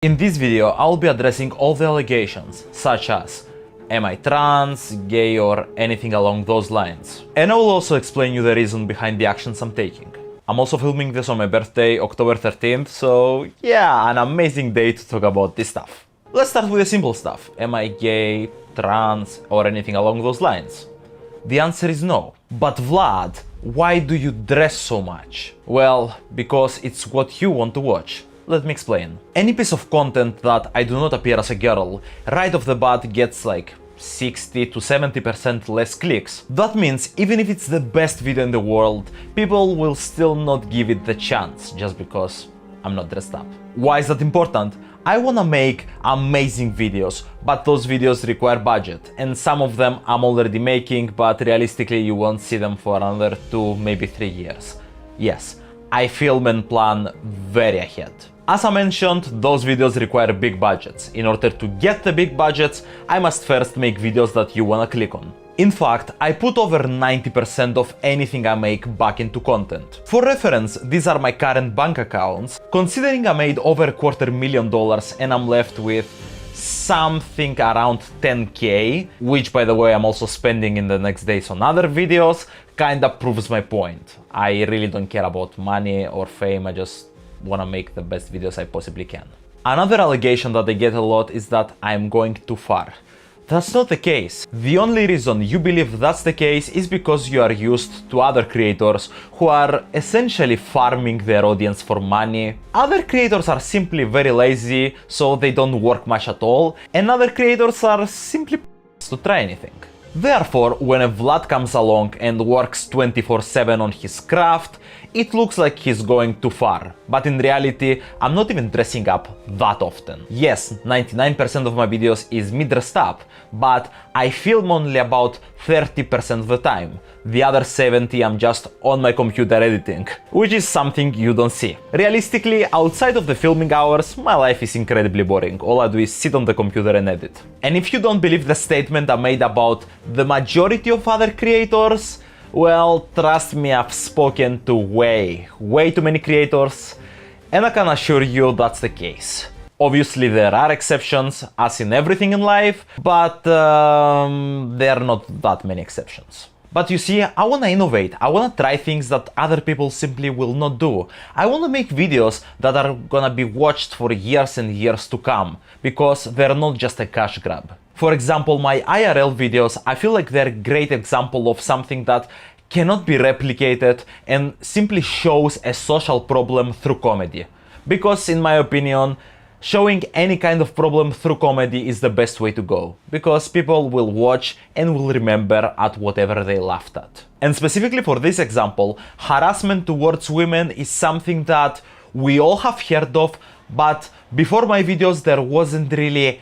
In this video, I'll be addressing all the allegations, such as am I trans, gay, or anything along those lines. And I will also explain you the reason behind the actions I'm taking. I'm also filming this on my birthday, October 13th, so yeah, an amazing day to talk about this stuff. Let's start with the simple stuff. Am I gay, trans, or anything along those lines? The answer is no. But Vlad, why do you dress so much? Well, because it's what you want to watch. Let me explain. Any piece of content that I do not appear as a girl, right off the bat gets like 60 to 70% less clicks. That means even if it's the best video in the world, people will still not give it the chance just because I'm not dressed up. Why is that important? I wanna make amazing videos, but those videos require budget, and some of them I'm already making, but realistically you won't see them for another 2, maybe 3 years. Yes, I film and plan very ahead. As I mentioned, those videos require big budgets. In order to get the big budgets, I must first make videos that you wanna click on. In fact, I put over 90% of anything I make back into content. For reference, these are my current bank accounts. Considering I made over $250,000 and I'm left with something around 10k, which by the way I'm also spending in the next days on other videos, kinda proves my point. I really don't care about money or fame, I just wanna make the best videos I possibly can. Another allegation that I get a lot is that I'm going too far. That's not the case. The only reason you believe that's the case is because you are used to other creators who are essentially farming their audience for money. Other creators are simply very lazy, so they don't work much at all, and other creators are simply to try anything. Therefore, when a Vlad comes along and works 24/7 on his craft, it looks like he's going too far. But in reality, I'm not even dressing up that often. Yes, 99% of my videos is me dressed up, but I film only about 30% of the time. The other 70 I'm just on my computer editing, which is something you don't see. Realistically, outside of the filming hours, my life is incredibly boring. All I do is sit on the computer and edit. And if you don't believe the statement I made about the majority of other creators, well, trust me, I've spoken to way too many creators, and I can assure you that's the case. Obviously there are exceptions, as in everything in life, but there are not that many exceptions. But you see, I wanna innovate, I wanna try things that other people simply will not do. I wanna make videos that are gonna be watched for years and years to come, because they're not just a cash grab. For example, my IRL videos, I feel like they're a great example of something that cannot be replicated and simply shows a social problem through comedy. Because in my opinion, showing any kind of problem through comedy is the best way to go, because people will watch and will remember at whatever they laughed at. And specifically for this example, harassment towards women is something that we all have heard of, but before my videos there wasn't really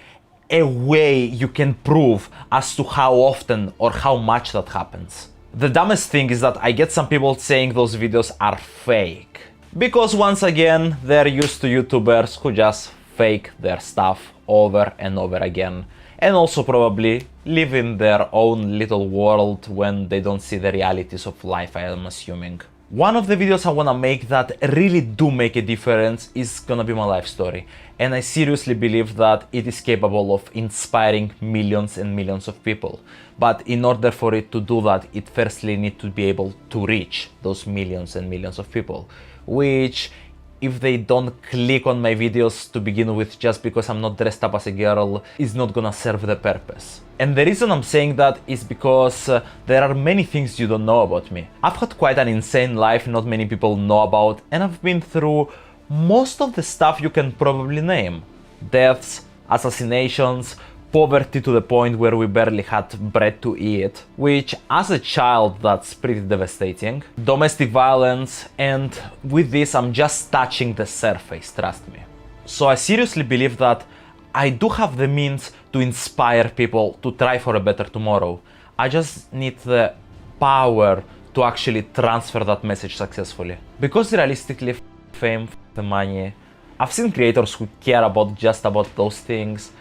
a way you can prove as to how often or how much that happens. The dumbest thing is that I get some people saying those videos are fake, because once again they're used to YouTubers who just fake their stuff over and over again, and also probably live in their own little world when they don't see the realities of life, I am assuming. One of the videos I wanna make that really do make a difference is gonna be my life story, and I seriously believe that it is capable of inspiring millions and millions of people. But in order for it to do that, it firstly needs to be able to reach those millions and millions of people, which if they don't click on my videos to begin with just because I'm not dressed up as a girl, is not gonna serve the purpose. And the reason I'm saying that is because there are many things you don't know about me. I've had quite an insane life not many people know about, and I've been through most of the stuff you can probably name. Deaths, assassinations, poverty to the point where we barely had bread to eat, which as a child that's pretty devastating, domestic violence, and with this I'm just touching the surface, trust me. So I seriously believe that I do have the means to inspire people to try for a better tomorrow. I just need the power to actually transfer that message successfully. Because realistically, fame, the money, I've seen creators who care about just about those things,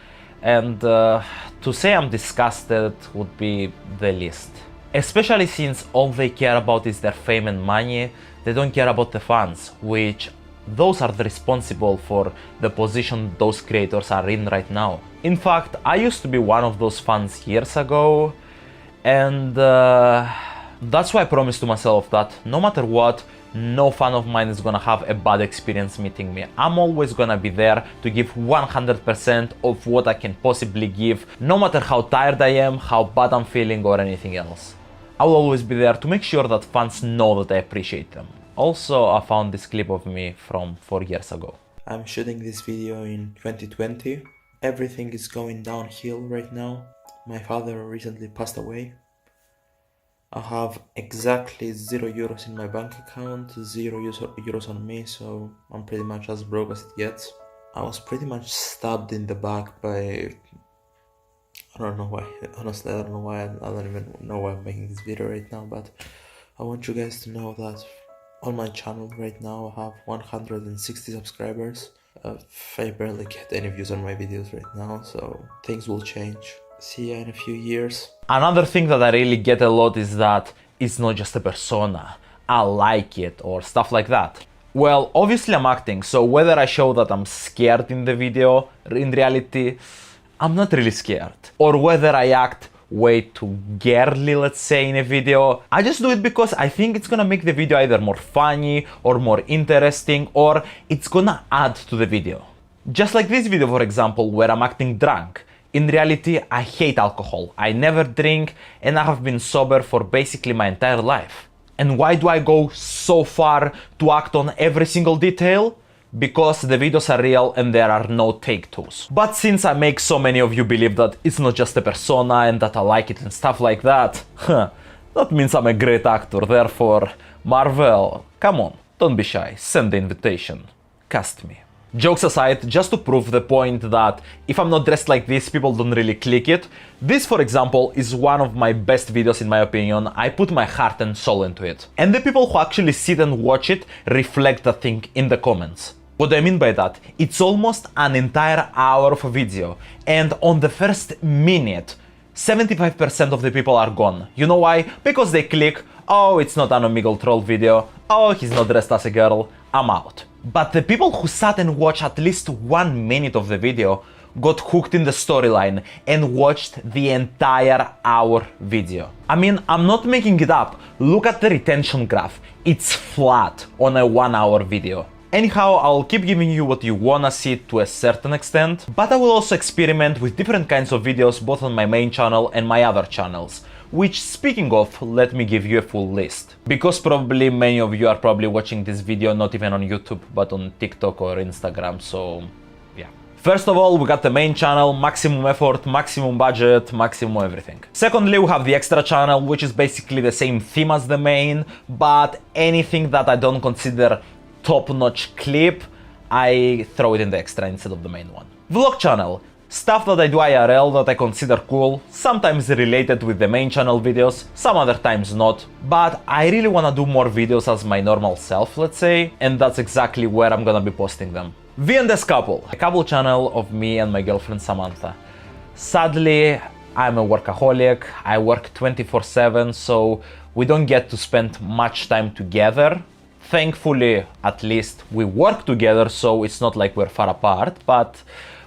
and to say I'm disgusted would be the least. Especially since all they care about is their fame and money, they don't care about the fans, which those are the responsible for the position those creators are in right now. In fact, I used to be one of those fans years ago, and that's why I promised to myself that no matter what, no fan of mine is gonna have a bad experience meeting me. I'm always gonna be there to give 100% of what I can possibly give, no matter how tired I am, how bad I'm feeling, or anything else. I will always be there to make sure that fans know that I appreciate them. Also, I found this clip of me from 4 years ago. I'm shooting this video in 2020. Everything is going downhill right now. My father recently passed away. I have exactly €0 in my bank account, €0 on me, so I'm pretty much as broke as it gets. I was pretty much stabbed in the back by... I don't know why, honestly I don't know why, I don't even know why I'm making this video right now, but I want you guys to know that on my channel right now I have 160 subscribers. I barely get any views on my videos right now, so things will change. See ya in a few years. Another thing that I really get a lot is that it's not just a persona, I like it, or stuff like that. Well, obviously I'm acting, so whether I show that I'm scared in the video, in reality, I'm not really scared. Or whether I act way too girly, let's say, in a video, I just do it because I think it's gonna make the video either more funny or more interesting, or it's gonna add to the video. Just like this video, for example, where I'm acting drunk. In reality, I hate alcohol, I never drink, and I have been sober for basically my entire life. And why do I go so far to act on every single detail? Because the videos are real and there are no take-twos. But since I make so many of you believe that it's not just a persona and that I like it and stuff like that, that means I'm a great actor, therefore, Marvel, come on, don't be shy, send the invitation, cast me. Jokes aside, just to prove the point that if I'm not dressed like this, people don't really click it, this, for example, is one of my best videos in my opinion. I put my heart and soul into it. And the people who actually sit and watch it reflect the thing in the comments. What do I mean by that? It's almost an entire hour of a video, and on the first minute, 75% of the people are gone. You know why? Because they click, oh, it's not an Omegle troll video, oh, he's not dressed as a girl, I'm out. But the people who sat and watched at least 1 minute of the video got hooked in the storyline and watched the entire hour video. I mean, I'm not making it up. Look at the retention graph. It's flat on a 1 hour video. Anyhow, I'll keep giving you what you wanna see to a certain extent, but I will also experiment with different kinds of videos both on my main channel and my other channels. Which, speaking of, let me give you a full list. Because probably many of you are probably watching this video not even on YouTube, but on TikTok or Instagram, so yeah. First of all, we got the main channel, maximum effort, maximum budget, maximum everything. Secondly, we have the extra channel, which is basically the same theme as the main, but anything that I don't consider top-notch clip, I throw it in the extra instead of the main one. Vlog channel. Stuff that I do IRL that I consider cool, sometimes related with the main channel videos, some other times not, but I really wanna do more videos as my normal self, let's say, and that's exactly where I'm gonna be posting them. V&S Couple, a couple channel of me and my girlfriend Samantha. Sadly, I'm a workaholic, I work 24/7, so we don't get to spend much time together. Thankfully, at least, we work together, so it's not like we're far apart, but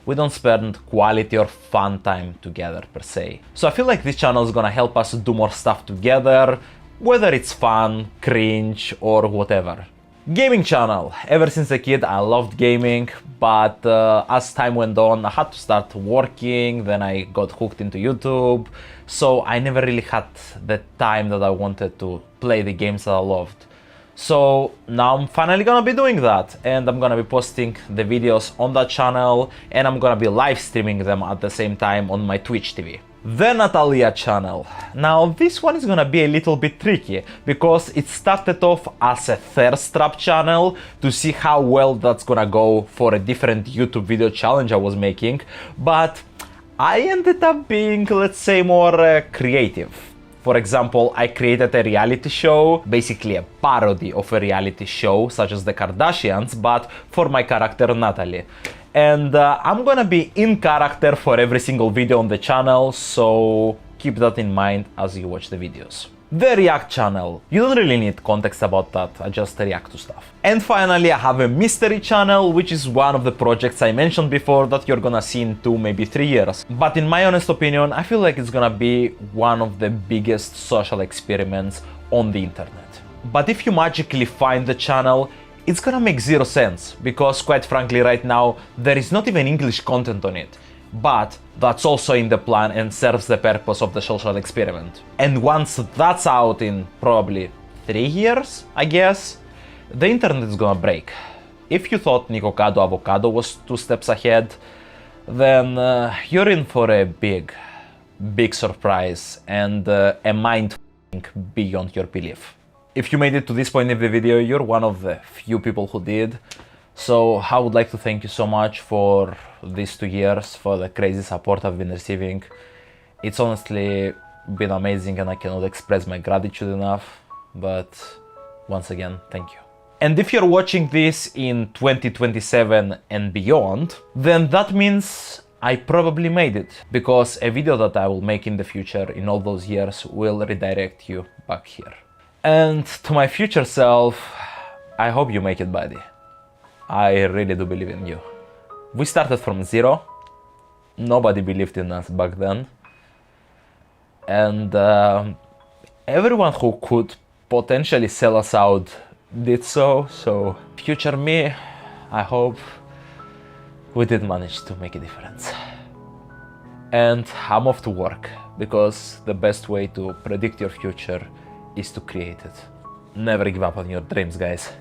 we don't spend quality or fun time together per se. So I feel like this channel is gonna help us do more stuff together, whether it's fun, cringe, or whatever. Gaming channel. Ever since a kid I loved gaming, but as time went on I had to start working, then I got hooked into YouTube, so I never really had the time that I wanted to play the games that I loved. So now I'm finally gonna be doing that, and I'm gonna be posting the videos on that channel, and I'm gonna be live streaming them at the same time on my Twitch TV. The Natalia channel. Now this one is gonna be a little bit tricky, because it started off as a thirst trap channel to see how well that's gonna go for a different YouTube video challenge I was making, but I ended up being, let's say, more creative. For example, I created a reality show, basically a parody of a reality show such as the Kardashians, but for my character Natalie. And I'm gonna be in character for every single video on the channel, so keep that in mind as you watch the videos. The React channel. You don't really need context about that, I just react to stuff. And finally, I have a mystery channel, which is one of the projects I mentioned before that you're gonna see in 2, maybe 3 years. But in my honest opinion, I feel like it's gonna be one of the biggest social experiments on the internet. But if you magically find the channel, it's gonna make zero sense, because quite frankly right now, there is not even English content on it. But that's also in the plan and serves the purpose of the social experiment. And once that's out in probably 3 years, I guess, the internet is gonna break. If you thought Nicocado Avocado was 2 steps ahead, then you're in for a big surprise and a mind beyond your belief. If you made it to this point in the video, you're one of the few people who did. So I would like to thank you so much for these 2 years, for the crazy support I've been receiving. It's honestly been amazing and I cannot express my gratitude enough, but once again, thank you. And if you're watching this in 2027 and beyond, then that means I probably made it, because a video that I will make in the future in all those years will redirect you back here. And to my future self, I hope you make it, buddy. I really do believe in you. We started from 0. Nobody believed in us back then. And everyone who could potentially sell us out did so. So future me, I hope we did manage to make a difference. And I'm off to work, because the best way to predict your future is to create it. Never give up on your dreams, guys.